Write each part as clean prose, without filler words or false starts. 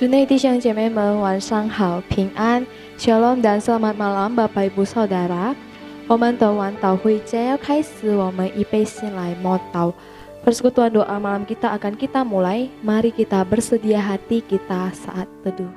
主内弟兄姐妹们，晚上好，平安，Shalom dan selamat malam Bapak Ibu Saudara。我们的晚祷会将要开始，我们预备心来mau祷。Persekutuan doa malam kita akan kita mulai. Mari kita bersedia hati kita saat teduh.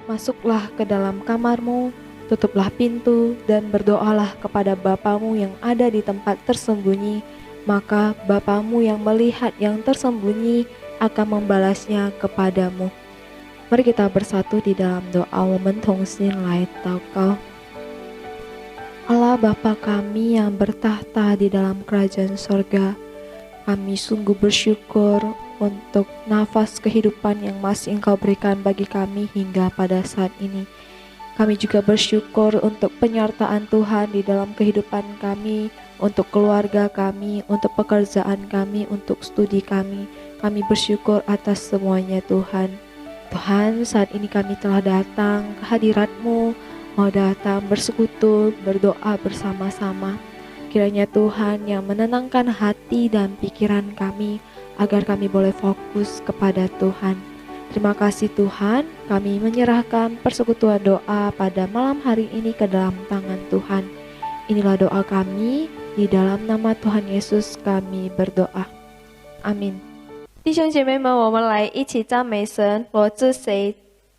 Masuklah ke dalam kamarmu, tutuplah pintu, dan berdoalah kepada Bapamu yang ada di tempat tersembunyi, maka Bapamu yang melihat yang tersembunyi akan membalasnya kepadamu. Mari kita bersatu di dalam doa, 我们同心来祷告。 Allah Bapa kami yang bertahta di dalam kerajaan sorga, kami sungguh bersyukur untuk nafas kehidupan yang masih Engkau berikan bagi kami hingga pada saat ini. Kami juga bersyukur untuk penyertaan Tuhan di dalam kehidupan kami, untuk keluarga kami, untuk pekerjaan kami, untuk studi kami. Kami bersyukur atas semuanya Tuhan. Tuhan, saat ini kami telah datang ke hadirat-Mu, mau datang bersekutu, berdoa bersama-sama. Kiranya Tuhan yang menenangkan hati dan pikiran kami, agar kami boleh fokus kepada Tuhan. Terima kasih Tuhan, kami menyerahkan persekutuan doa pada malam hari ini ke dalam tangan Tuhan. Inilah doa kami, di dalam nama Tuhan Yesus kami berdoa. Amin. 弟兄姐妹们，我们来一起赞美神，我是谁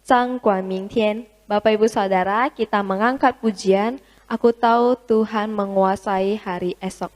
掌管明天。Bapak Ibu Saudara, kita mengangkat pujian, aku tahu Tuhan menguasai hari esok.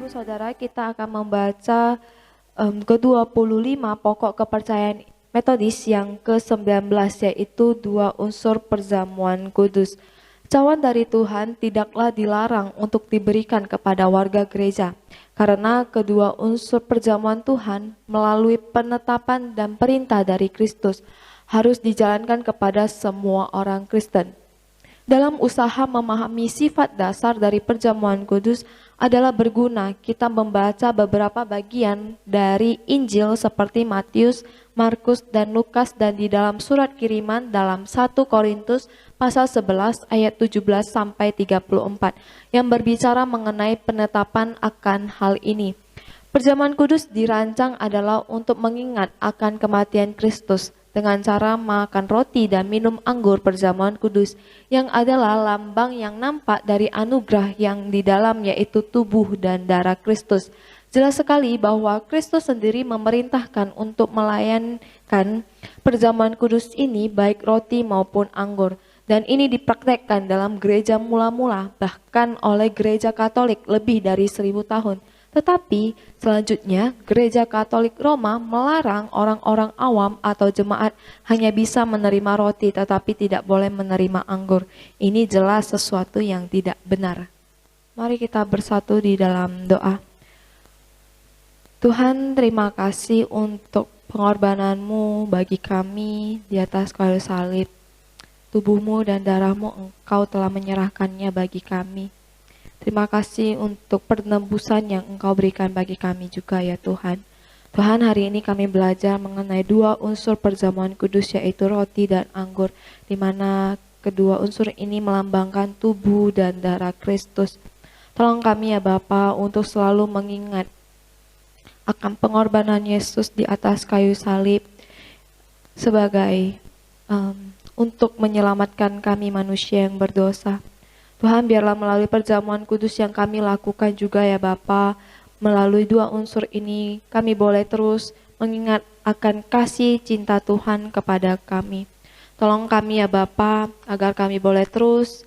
Saudara, kita akan membaca ke-25 pokok kepercayaan Metodis yang ke-19, yaitu dua unsur perjamuan kudus. Cawan dari Tuhan tidaklah dilarang untuk diberikan kepada warga gereja, karena kedua unsur perjamuan Tuhan melalui penetapan dan perintah dari Kristus harus dijalankan kepada semua orang Kristen. Dalam usaha memahami sifat dasar dari perjamuan kudus adalah berguna kita membaca beberapa bagian dari Injil seperti Matius, Markus, dan Lukas, dan di dalam surat kiriman dalam 1 Korintus pasal 11 ayat 17 sampai 34 yang berbicara mengenai penetapan akan hal ini. Perjamuan kudus dirancang adalah untuk mengingat akan kematian Kristus dengan cara makan roti dan minum anggur perjamuan kudus yang adalah lambang yang nampak dari anugerah yang di dalam, yaitu tubuh dan darah Kristus. Jelas sekali bahwa Kristus sendiri memerintahkan untuk melayankan perjamuan kudus ini baik roti maupun anggur. Dan ini dipraktekkan dalam gereja mula-mula, bahkan oleh gereja Katolik lebih dari 1000 tahun. Tetapi selanjutnya gereja Katolik Roma melarang orang-orang awam atau jemaat hanya bisa menerima roti tetapi tidak boleh menerima anggur. Ini jelas sesuatu yang tidak benar. Mari kita bersatu di dalam doa. Tuhan, terima kasih untuk pengorbananmu bagi kami di atas kayu salib. Tubuhmu dan darahmu Engkau telah menyerahkannya bagi kami. Terima kasih untuk penebusan yang Engkau berikan bagi kami juga ya Tuhan. Tuhan, hari ini kami belajar mengenai dua unsur perjamuan kudus, yaitu roti dan anggur, di mana kedua unsur ini melambangkan tubuh dan darah Kristus. Tolong kami ya Bapa untuk selalu mengingat akan pengorbanan Yesus di atas kayu salib sebagai untuk menyelamatkan kami manusia yang berdosa. Tuhan, biarlah melalui perjamuan kudus yang kami lakukan juga ya Bapa, melalui dua unsur ini kami boleh terus mengingat akan kasih cinta Tuhan kepada kami. Tolong kami ya Bapa agar kami boleh terus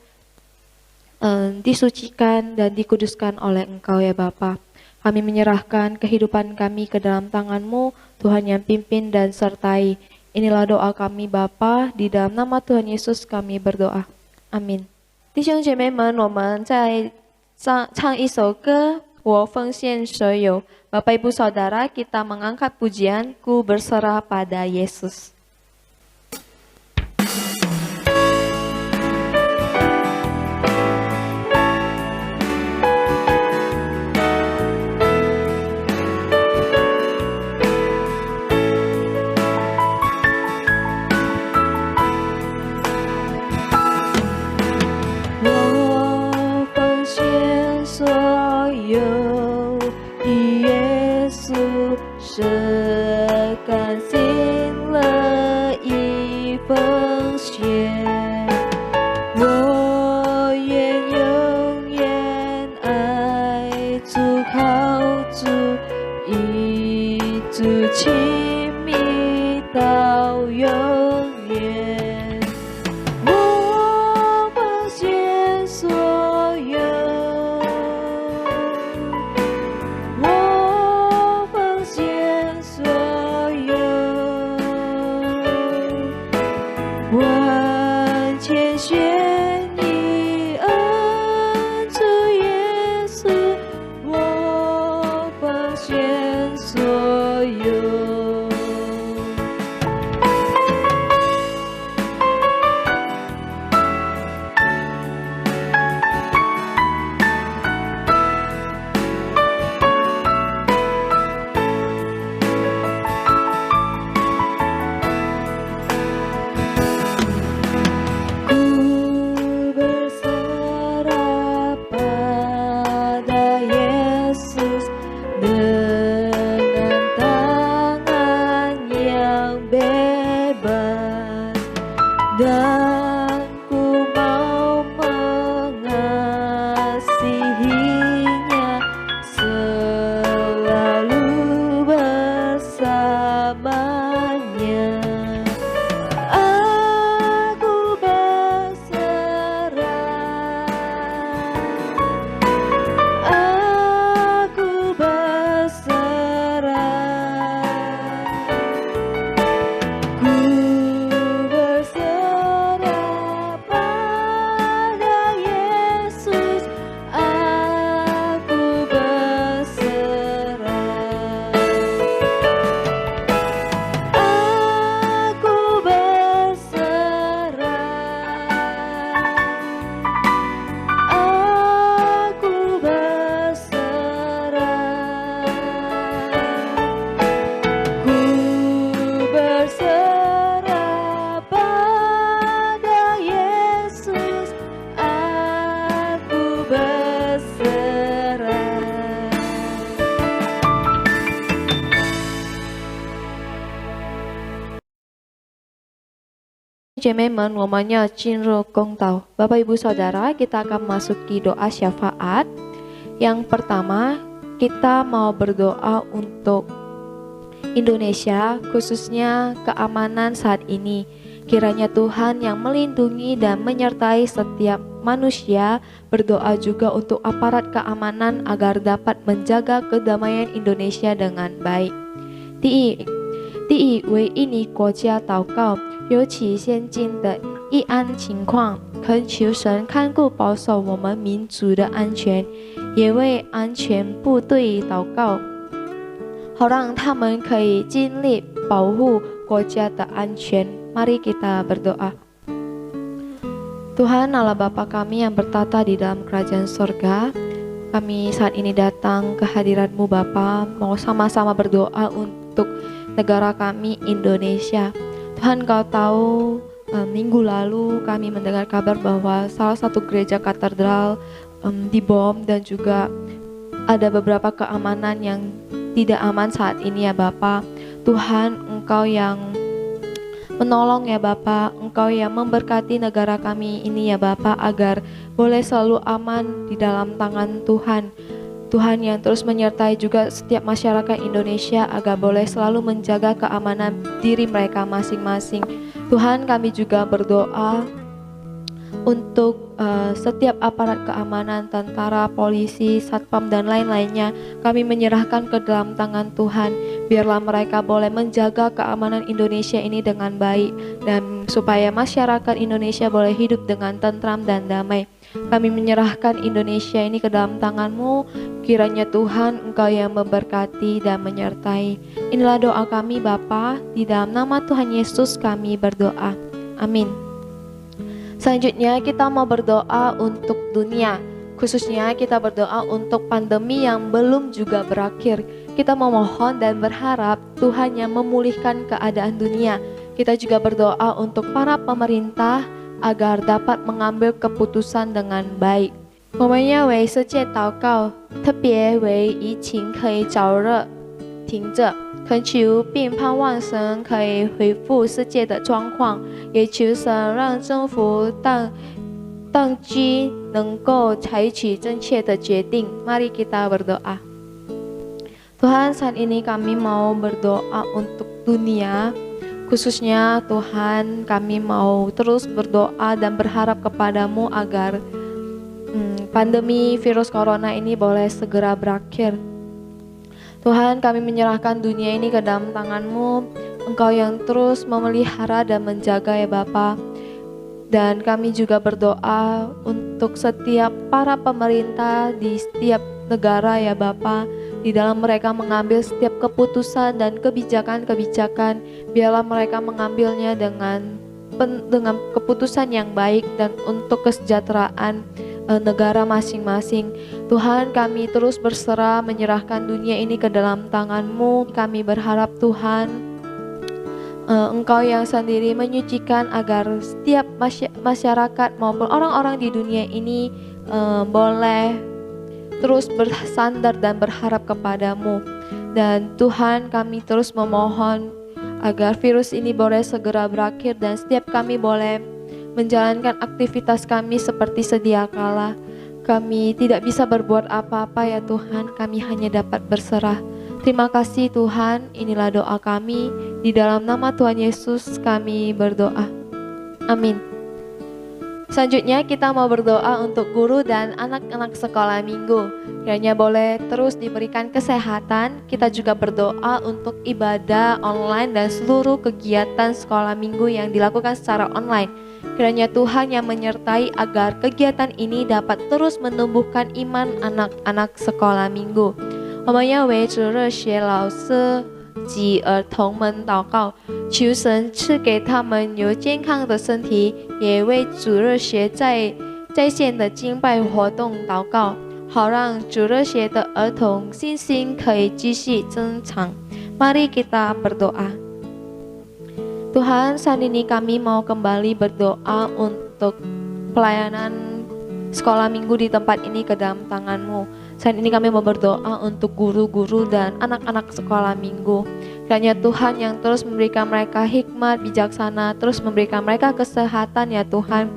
disucikan dan dikuduskan oleh Engkau ya Bapa. Kami menyerahkan kehidupan kami ke dalam tangan-Mu, Tuhan yang pimpin dan sertai. Inilah doa kami Bapa, di dalam nama Tuhan Yesus kami berdoa. Amin. 弟兄姐妹们，我们再唱一首歌，我奉献所有。Bapak Ibu Saudara, kita mengangkat pujian, Ku berserah pada Yesus. Yesus 舍甘心乐姐妹们，我们要进入公道。Bapak Ibu Saudara, kita akan masuki doa syafaat. Yang pertama, kita mau berdoa untuk Indonesia, khususnya keamanan saat ini. Kiranya Tuhan yang melindungi dan menyertai setiap manusia. Berdoa juga untuk aparat keamanan agar dapat menjaga kedamaian Indonesia dengan baik. 第一，为印尼国家祷告，尤其现今的疫安情况，恳求神看顾保守我们民族的安全，也为安全部队祷告，好让他们可以尽力保护国家的安全。Mari kita berdoa. Tuhan Allah Bapa kami yang bertata di dalam kerajaan sorga, kami saat ini datang ke hadirat-Mu Bapa, mau sama-sama berdoa untuk negara kami Indonesia. Tuhan Kau tahu minggu lalu kami mendengar kabar bahwa salah satu gereja katedral dibom dan juga ada beberapa keamanan yang tidak aman saat ini ya Bapa. Tuhan Engkau yang menolong ya Bapa, Engkau yang memberkati negara kami ini ya Bapa agar boleh selalu aman di dalam tangan Tuhan. Tuhan yang terus menyertai juga setiap masyarakat Indonesia agar boleh selalu menjaga keamanan diri mereka masing-masing. Tuhan kami juga berdoa untuk setiap aparat keamanan, tentara, polisi, satpam dan lain-lainnya. Kami menyerahkan ke dalam tangan Tuhan. Biarlah mereka boleh menjaga keamanan Indonesia ini dengan baik dan supaya masyarakat Indonesia boleh hidup dengan tentram dan damai. Kami menyerahkan Indonesia ini ke dalam tangan-Mu. Kiranya Tuhan Engkau yang memberkati dan menyertai. Inilah doa kami Bapa, di dalam nama Tuhan Yesus kami berdoa. Amin. Selanjutnya kita mau berdoa untuk dunia. Khususnya kita berdoa untuk pandemi yang belum juga berakhir. Kita memohon dan berharap Tuhan yang memulihkan keadaan dunia. Kita juga berdoa untuk para pemerintah agar dapat mengambil keputusan dengan baik. 我们要为世界祷告，特别为疫情可以早日停止，恳求并盼望神可以恢复世界的状况，也求神让政府当局能够采取正确的决定。Mari kita berdoa. Tuhan, saat ini kami mau berdoa untuk dunia. Khususnya Tuhan, kami mau terus berdoa dan berharap kepadamu agar pandemi virus corona ini boleh segera berakhir. Tuhan, kami menyerahkan dunia ini ke dalam tangan-Mu. Engkau yang terus memelihara dan menjaga ya Bapa. Dan kami juga berdoa untuk setiap para pemerintah di setiap negara ya Bapa. Di dalam mereka mengambil setiap keputusan dan kebijakan-kebijakan, biarlah mereka mengambilnya dengan keputusan yang baik dan untuk kesejahteraan negara masing-masing. Tuhan, kami terus berserah menyerahkan dunia ini ke dalam tangan-Mu. Kami berharap Tuhan, Engkau yang sendiri menyucikan agar setiap masyarakat maupun orang-orang di dunia ini boleh terus bersandar dan berharap kepadamu. Dan Tuhan, kami terus memohon agar virus ini boleh segera berakhir dan setiap kami boleh menjalankan aktivitas kami seperti sedia kala. Kami tidak bisa berbuat apa-apa ya Tuhan, kami hanya dapat berserah. Terima kasih Tuhan, inilah doa kami. Di dalam nama Tuhan Yesus kami berdoa. Amin. Selanjutnya kita mau berdoa untuk guru dan anak-anak sekolah minggu. Kiranya boleh terus diberikan kesehatan. Kita juga berdoa untuk ibadah online dan seluruh kegiatan sekolah minggu yang dilakukan secara online. Kiranya Tuhan yang menyertai agar kegiatan ini dapat terus menumbuhkan iman anak-anak sekolah minggu. 我们要为主日学老师及儿童们祷告，求神赐给他们有健康的身体，也为主日学在线的敬拜活动祷告，好让主日学的儿童信心可以继续增长。Mari kita berdoa. Tuhan, saat ini kami mau kembali berdoa untuk pelayanan sekolah minggu di tempat ini ke dalam tangan-Mu. Saat ini kami mau berdoa untuk guru-guru dan anak-anak sekolah minggu. Kiranya Tuhan yang terus memberikan mereka hikmat hikmat, bijaksana, terus memberikan mereka kesehatan ya Tuhan.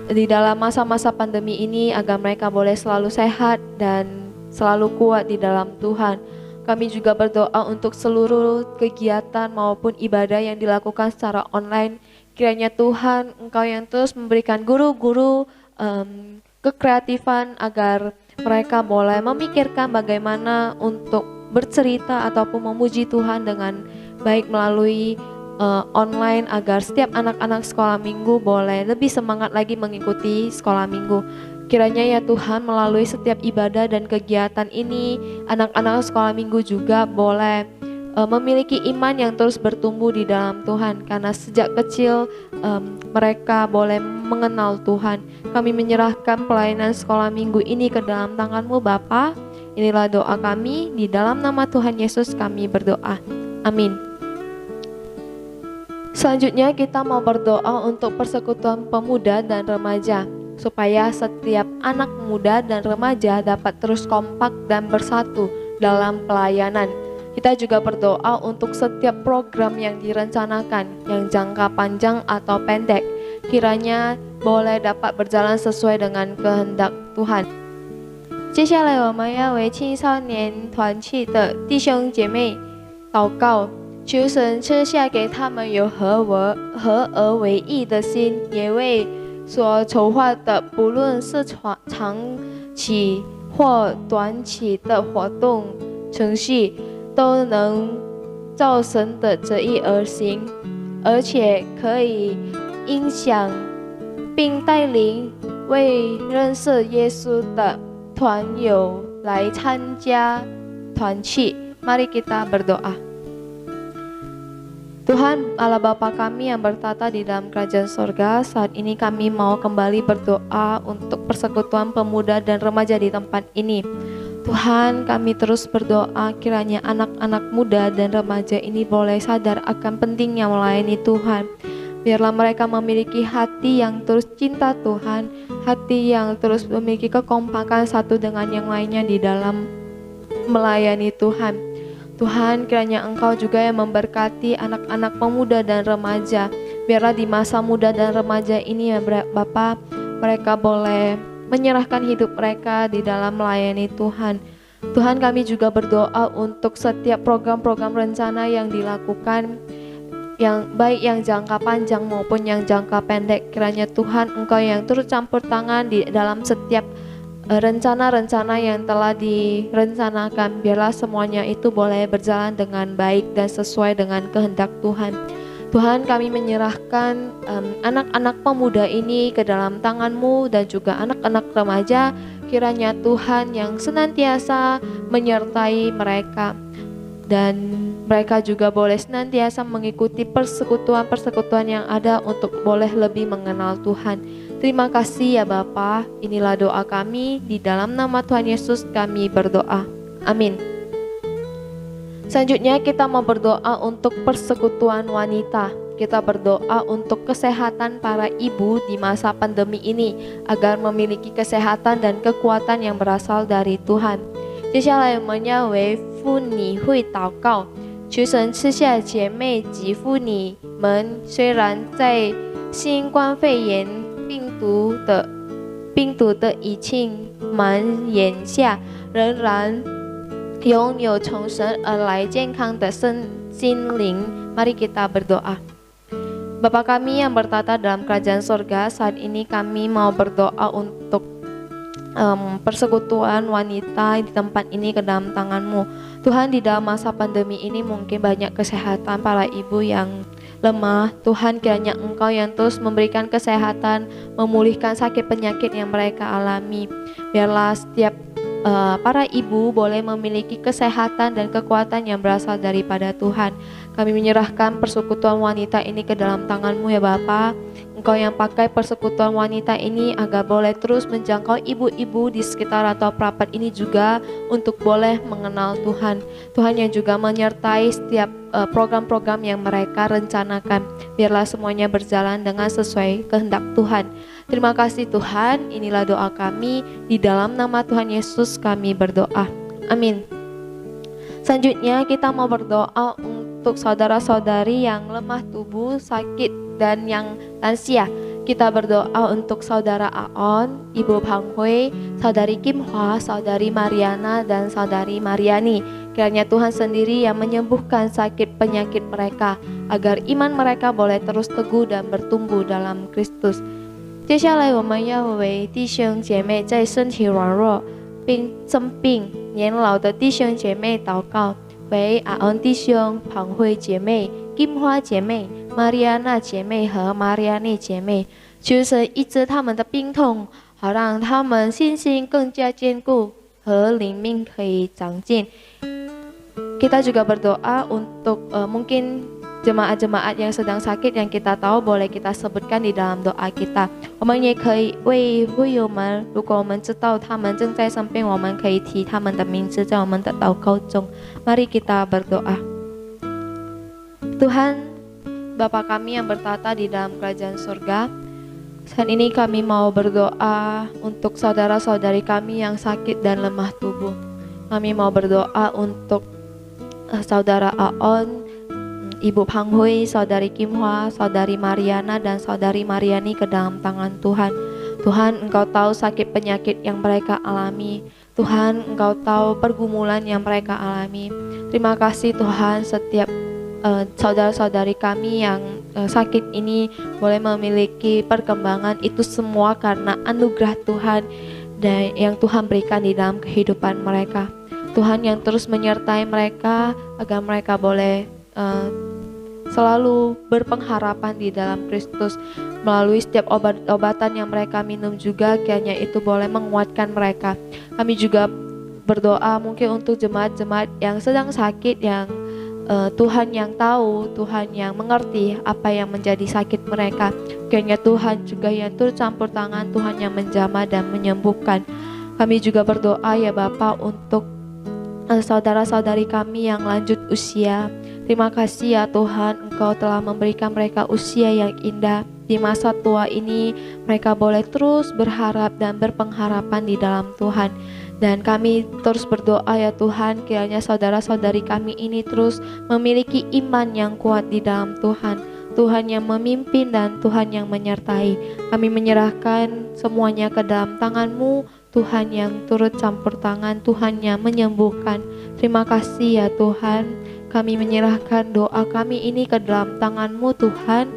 Di dalam masa-masa pandemi ini agar mereka boleh selalu sehat dan selalu kuat di dalam Tuhan. Kami juga berdoa untuk seluruh kegiatan maupun ibadah yang dilakukan secara online. Kiranya Tuhan, Engkau yang terus memberikan guru-guru kekreatifan agar mereka boleh memikirkan bagaimana untuk bercerita ataupun memuji Tuhan dengan baik melalui online agar setiap anak-anak sekolah minggu boleh lebih semangat lagi mengikuti sekolah minggu. Kiranya ya Tuhan melalui setiap ibadah dan kegiatan ini anak-anak sekolah minggu juga boleh memiliki iman yang terus bertumbuh di dalam Tuhan, karena sejak kecil mereka boleh mengenal Tuhan. Kami menyerahkan pelayanan sekolah minggu ini ke dalam tangan-Mu Bapa. Inilah doa kami, di dalam nama Tuhan Yesus kami berdoa. Amin. Selanjutnya kita mau berdoa untuk persekutuan pemuda dan remaja, supaya setiap anak muda dan remaja dapat terus kompak dan bersatu dalam pelayanan. Kita juga berdoa untuk setiap program yang direncanakan, yang jangka panjang atau pendek, kiranya boleh dapat berjalan sesuai dengan kehendak Tuhan. 接下来我们要为青少年团契的弟兄姐妹祷告，求神赐下给他们有合而为一的心，也为所筹划的不论是长期或短期的活动程序，都能照神的旨意而行，而且可以影响并带领未认识耶稣的团友来参加团契。Mari kita berdoa. Tuhan Allah Bapa kami yang bertata di dalam kerajaan sorga, saat ini kami mau kembali berdoa untuk persekutuan pemuda dan remaja di tempat ini. Tuhan, kami terus berdoa kiranya anak-anak muda dan remaja ini boleh sadar akan pentingnya melayani Tuhan. Biarlah mereka memiliki hati yang terus cinta Tuhan, hati yang terus memiliki kekompakan satu dengan yang lainnya di dalam melayani Tuhan. Tuhan, kiranya Engkau juga yang memberkati anak-anak pemuda dan remaja. Biarlah di masa muda dan remaja ini ya Bapa, mereka boleh menyerahkan hidup mereka di dalam melayani Tuhan. Tuhan, kami juga berdoa untuk setiap program-program rencana yang dilakukan, yang baik yang jangka panjang maupun yang jangka pendek. Kiranya Tuhan, Engkau yang turut campur tangan di dalam setiap rencana-rencana yang telah direncanakan. Biarlah semuanya itu boleh berjalan dengan baik dan sesuai dengan kehendak Tuhan. Tuhan, kami menyerahkan anak-anak pemuda ini ke dalam tangan-Mu dan juga anak-anak remaja. Kiranya Tuhan yang senantiasa menyertai mereka, dan mereka juga boleh senantiasa mengikuti persekutuan-persekutuan yang ada untuk boleh lebih mengenal Tuhan. Terima kasih ya Bapa, inilah doa kami, di dalam nama Tuhan Yesus kami berdoa. Amin. Selanjutnya kita mau berdoa untuk persekutuan wanita. Kita berdoa untuk kesehatan para ibu di masa pandemi ini, agar memiliki kesehatan dan kekuatan yang berasal dari Tuhan. 接下来我们要为妇女会祷告，求神赐下姐妹及妇女们，虽然在新冠肺炎病毒的疫情蔓延下，仍然拥有从神而来健康的身心灵。Mari kita berdoa. Bapa kami yang bertata dalam kerajaan sorga, saat ini kami mau berdoa untuk persekutuan wanita di tempat ini ke dalam tangan-Mu. Tuhan, di dalam masa pandemi ini mungkin banyak kesehatan para ibu yang lemah. Tuhan, kiranya Engkau yang terus memberikan kesehatan, memulihkan sakit penyakit yang mereka alami. Biarlah setiap para ibu boleh memiliki kesehatan dan kekuatan yang berasal daripada Tuhan. Kami menyerahkan persekutuan wanita ini ke dalam tangan-Mu ya Bapa. Engkau yang pakai persekutuan wanita ini agar boleh terus menjangkau ibu-ibu di sekitar atau perapat ini juga untuk boleh mengenal Tuhan. Tuhan yang juga menyertai setiap program-program yang mereka rencanakan. Biarlah semuanya berjalan dengan sesuai kehendak Tuhan. Terima kasih Tuhan, inilah doa kami, di dalam nama Tuhan Yesus kami berdoa. Amin. Selanjutnya kita mau berdoa untuk saudara-saudari yang lemah tubuh, sakit, dan yang lansia. Kita berdoa untuk saudara Aon, Ibu Pang Hui, saudari Kim Hwa, saudari Mariana, dan saudari Mariani. Kiranya Tuhan sendiri yang menyembuhkan sakit penyakit mereka, agar iman mereka boleh terus teguh dan bertumbuh dalam Kristus. 接下来我们要为弟兄姐妹在身体软弱并生病年老的弟兄姐妹祷告，为阿恩弟兄、庞慧姐妹、金花姐妹、玛利亚娜姐妹和玛利亚内姐妹，求神医治他们的病痛，好让他们信心更加坚固和灵命可以长进。Kita juga berdoa untuk mungkin jemaat-jemaat yang sedang sakit yang kita tahu boleh kita sebutkan di dalam doa kita。我们也可以为会友们，如果我们知道他们正在生病，我们可以提他们的名字在我们的祷告中。Mari kita berdoa. Tuhan, Bapa kami yang bertata di dalam kerajaan surga, saat ini kami mau berdoa untuk saudara-saudari kami yang sakit dan lemah tubuh. Kami mau berdoa untuk saudara Aon, Ibu Pang Hui, saudari Kim Hwa, saudari Mariana, dan saudari Mariani ke dalam tangan Tuhan. Tuhan, Engkau tahu sakit penyakit yang mereka alami. Tuhan, Engkau tahu pergumulan yang mereka alami. Terima kasih Tuhan, setiap saudara-saudari kami yang sakit ini boleh memiliki perkembangan, itu semua karena anugerah Tuhan dan yang Tuhan berikan di dalam kehidupan mereka. Tuhan yang terus menyertai mereka agar mereka boleh selalu berpengharapan di dalam Kristus. Melalui setiap obat-obatan yang mereka minum juga, kiranya itu boleh menguatkan mereka. Kami juga berdoa mungkin untuk jemaat-jemaat yang sedang sakit, yang Tuhan yang tahu, Tuhan yang mengerti apa yang menjadi sakit mereka. Kiranya Tuhan juga yang turut campur tangan, Tuhan yang menjamah dan menyembuhkan. Kami juga berdoa ya Bapa untuk saudara-saudari kami yang lanjut usia. Terima kasih ya Tuhan, Engkau telah memberikan mereka usia yang indah. Di masa tua ini mereka boleh terus berharap dan berpengharapan di dalam Tuhan. Dan kami terus berdoa ya Tuhan, kiranya saudara-saudari kami ini terus memiliki iman yang kuat di dalam Tuhan. Tuhan yang memimpin dan Tuhan yang menyertai. Kami menyerahkan semuanya ke dalam tangan-Mu, Tuhan yang turut campur tangan, Tuhan yang menyembuhkan. Terima kasih ya Tuhan, kami menyerahkan doa kami ini ke dalam tangan-Mu Tuhan.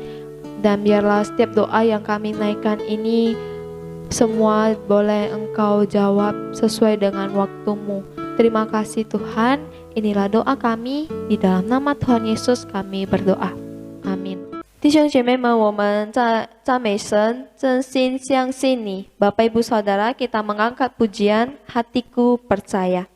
Dan biarlah setiap doa yang kami naikkan ini semua boleh Engkau jawab sesuai dengan waktu-Mu. Terima kasih Tuhan, inilah doa kami, di dalam nama Tuhan Yesus kami berdoa. Amin. 弟兄姐妹们，我们在赞美神，真心相信你。Bapak Ibu Saudara, kita mengangkat pujian Hatiku Percaya.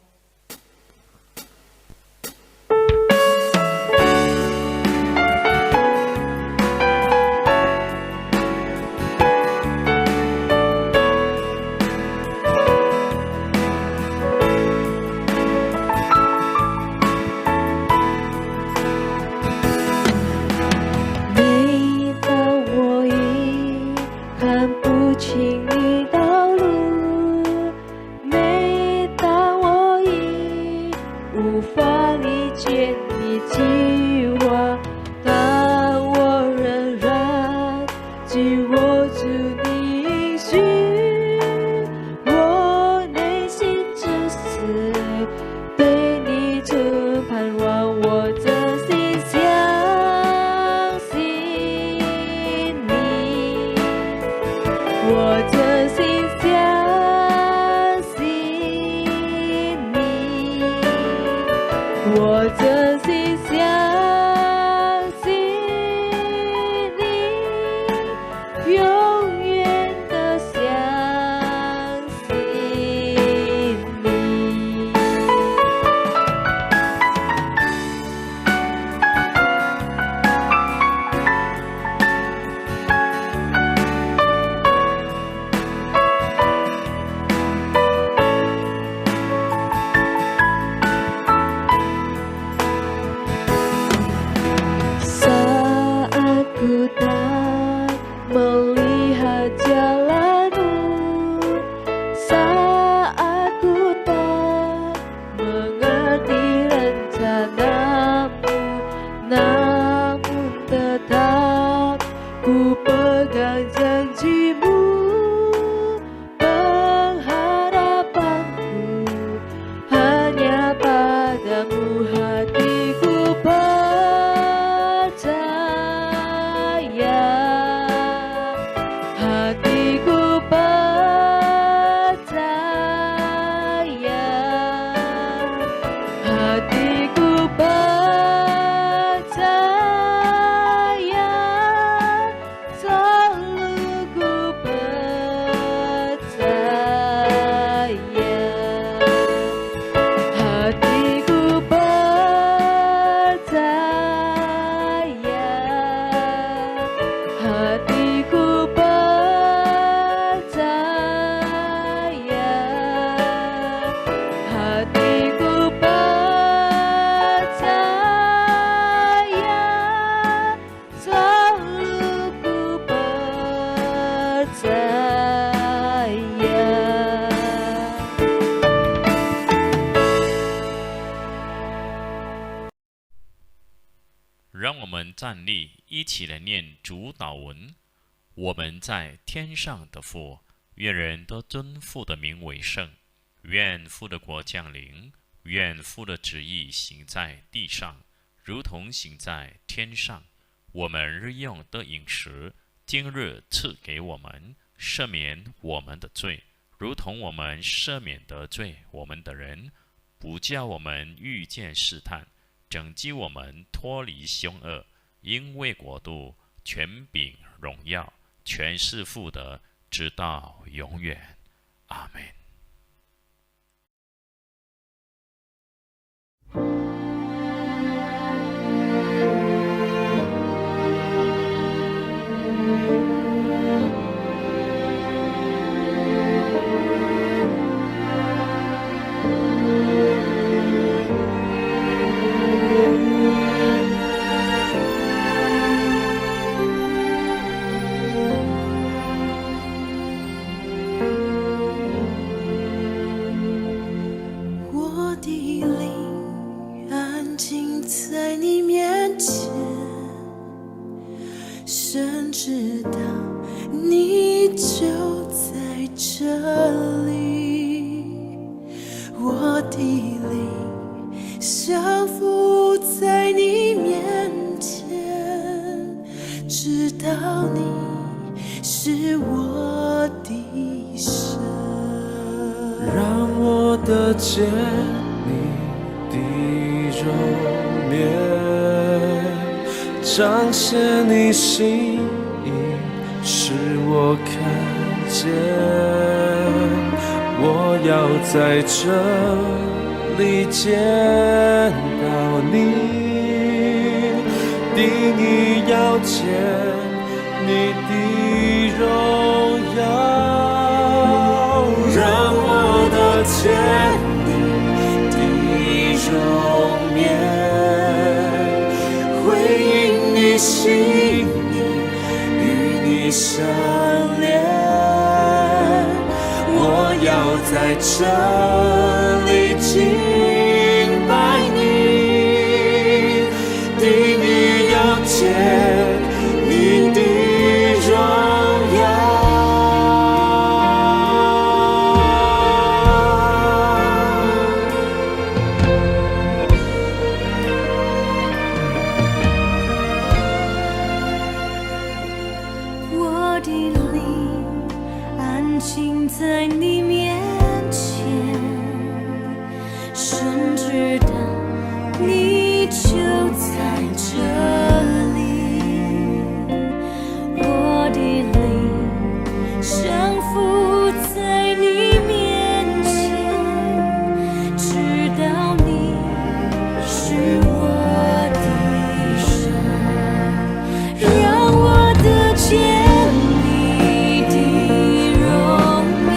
们站立，一起来念主祷文。我们在天上的父，愿人都尊父的名为圣，愿父的国降临，愿父的旨意行在地上，如同行在天上。我们日用的饮食，今日赐给我们，赦免我们的罪，如同我们赦免得罪我们的人，不叫我们遇见试探，拯救我们脱离凶恶。因为国度、权柄、荣耀，全是父的，直到永远。阿们。我的灵安静在你面前，神知道你就在这里。我的灵降服在你面前，知道你是我的神。让我得见你的容颜，彰显你心意，使我看见。我要在这里见到你，定义要见你的荣耀。让我得见你的容颜，回应你心意，与你相连。我要在这里敬拜你，定义要见你的荣耀。我的灵安静在你面前，神知道你就在这里。我的灵降服在你面前，知道你是我的神。让我得见你的容颜，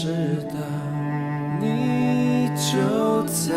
知道，你就在